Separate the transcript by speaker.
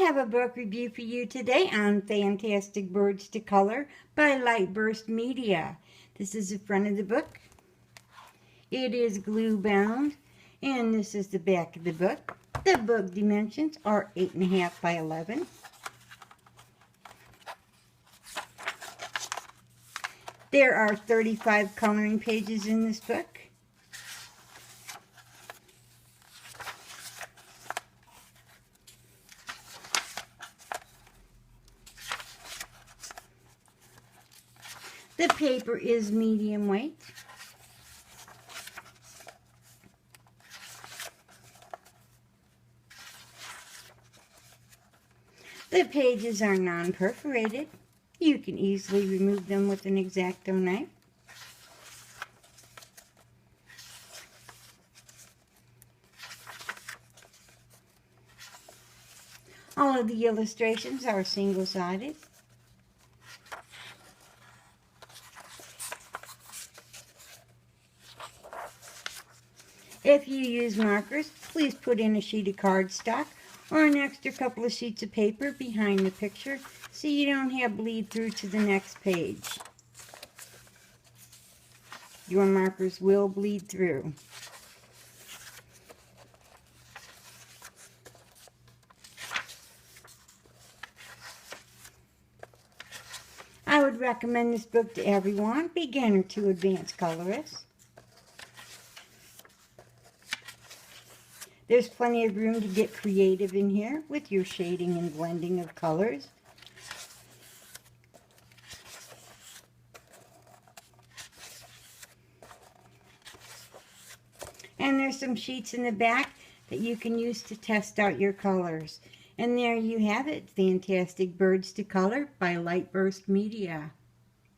Speaker 1: have a book review for you today on Fantastic Birds to Color by LightBurst Media. This is the front of the book. It is glue bound, and this is the back of the book. The book dimensions are 8.5 by 11. There are 35 coloring pages in this book. The paper is medium weight. The pages are non-perforated. You can easily remove them with an X-Acto knife. All of the illustrations are single-sided. If you use markers, please put in a sheet of cardstock or an extra couple of sheets of paper behind the picture so you don't have bleed through to the next page. Your markers will bleed through. I would recommend this book to everyone, beginner to advanced colorists. There's plenty of room to get creative in here with your shading and blending of colors. And there's some sheets in the back that you can use to test out your colors. And there you have it, Fantastic Birds to Color by LightBurst Media.